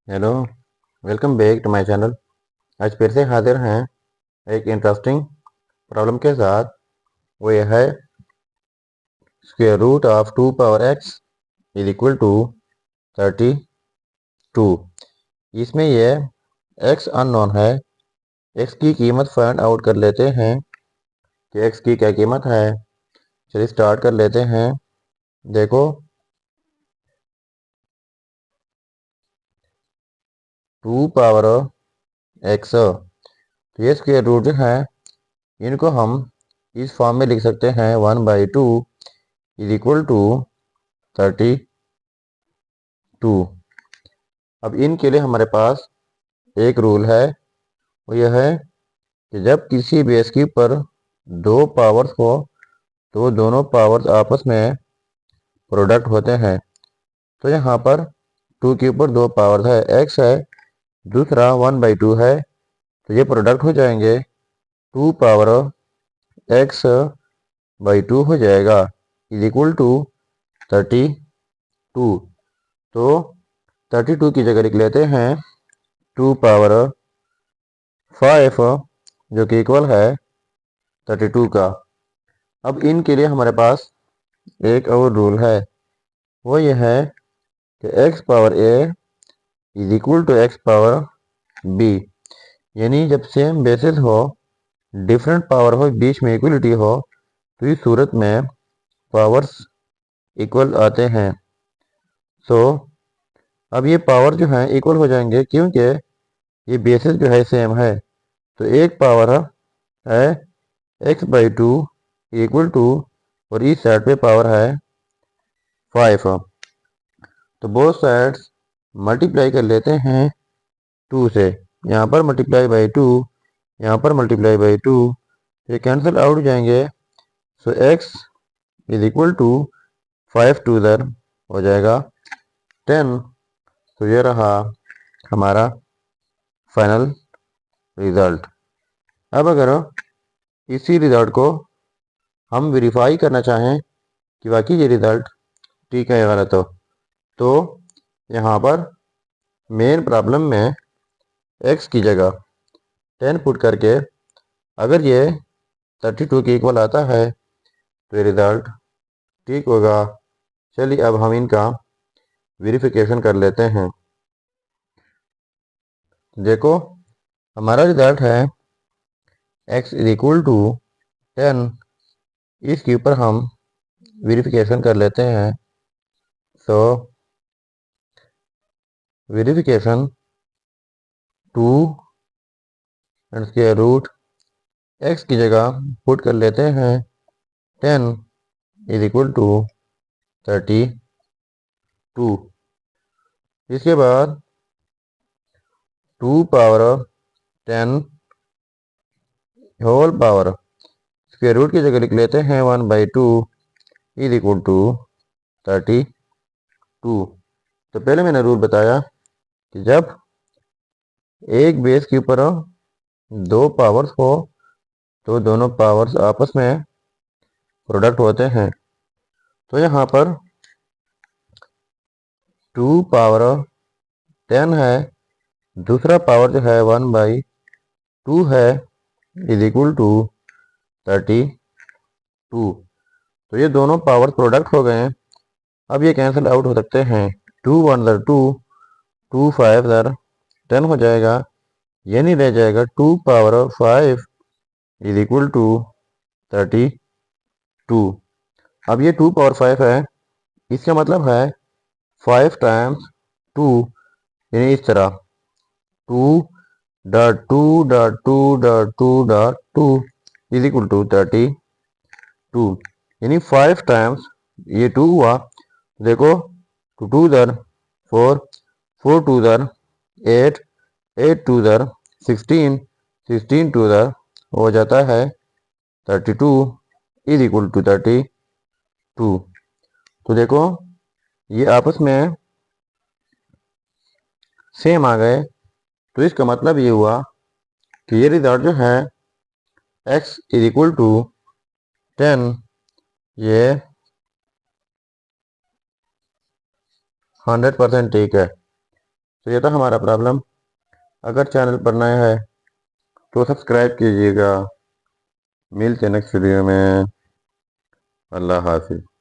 Hello, welcome back to my channel. आज फिर से हाजिर हैं एक इंटरेस्टिंग प्रॉब्लम के साथ। वो यह है square root of 2 power x is equal to 32। इसमें यह x अननोन है। x की कीमत फाइंड आउट कर लेते हैं कि x की क्या कीमत है। चलिए स्टार्ट कर लेते हैं। देखो 2 पावर x, तो ये स्क्वायर रूट जो है इनको हम इस फॉर्म में लिख सकते हैं 1/2 इज इक्वल टू 32। अब इनके लिए हमारे पास एक रूल है। वो यह है कि जब किसी बेस के ऊपर दो पावर्स हो तो दोनों पावर्स आपस में प्रोडक्ट होते हैं। तो यहाँ पर 2 के ऊपर दो पावर्स है, x है, दूसरा 1/2 है, तो ये प्रोडक्ट हो जाएंगे, 2 पावर x/2 हो जाएगा इज इक्वल टू 32। तो 32 की जगह लिख लेते हैं 2 पावर 5 जो कि इक्वल है 32 का। अब इनके लिए हमारे पास एक और रूल है। वो यह है कि x power a is equal to x power b, यानी जब सेम बेसिस हो, डिफरेंट पावर हो, बीच में इक्वलिटी हो, तो इस सूरत में पावर्स इक्वल आते हैं। सो अब ये पावर जो है इक्वल हो जाएंगे क्योंकि ये बेसिस जो है सेम है। तो एक पावर है x/2 इक्वल टू, और इस साइड पे पावर है 5। तो बोथ साइड्स मल्टीप्लाई कर लेते हैं 2 से। यहाँ पर मल्टीप्लाई बाई 2, यहाँ पर मल्टीप्लाई बाई 2, ये कैंसिल आउट हो जाएंगे। So x is equal to 5 two इधर हो जाएगा 10। तो ये रहा हमारा फाइनल रिजल्ट। अब अगर इसी रिजल्ट को हम वेरीफाई करना चाहें कि वाकई ये रिजल्ट ठीक है या गलत हो, तो यहाँ पर मेन प्रॉब्लम में x की जगह 10 पुट करके अगर ये 32 के इक्वल आता है तो ये रिजल्ट ठीक होगा। चलिए अब हम इनका वेरिफिकेशन कर लेते हैं। देखो हमारा रिजल्ट है x इज इक्वल टू 10। इसके ऊपर हम वेरिफिकेशन कर लेते हैं। So verification 2 and square root x की जगह पुट कर लेते हैं 10 इज इक्वल टू 32। इसके बाद 2 power 10 whole power square root की जगह लिख लेते हैं 1/2 इज इक्वल टू 32। तो पहले मैंने रूल बताया कि जब एक बेस के ऊपर दो पावर्स हो तो दोनों पावर्स आपस में प्रोडक्ट होते हैं। तो यहाँ पर 2 पावर 10 है, दूसरा पावर जो है 1/2 है इज इक्वल टू 32। तो ये दोनों पावर प्रोडक्ट हो गए हैं। अब ये कैंसिल आउट हो सकते हैं। 2 1 दर 2, 2 5 दर 10 हो जाएगा, यानी रह जाएगा 2 पावर 5 इज इक्वल टू 32। अब ये 2 पावर 5 है, इसका मतलब है 5 टाइम्स 2, यानी इस तरह 2 dot 2 dot 2 dot 2 dot 2 is equal to 32, यानी 5 टाइम्स ये 2 हुआ। देखो 2 2 दर 4, 4 2 दर 8, 8 2 दर 16, 16 2 दर हो जाता है 32 इज इक्वल टू 32। तो देखो ये आपस में सेम आ गए। तो इसका मतलब ये हुआ कि ये रिजल्ट जो है x इज इक्वल टू 10, ये 100% ठीक है। तो ये था हमारा प्रॉब्लम। अगर चैनल पर नया है तो सब्सक्राइब कीजिएगा। मिलते हैं नेक्स्ट वीडियो में। अल्लाह हाफिज़।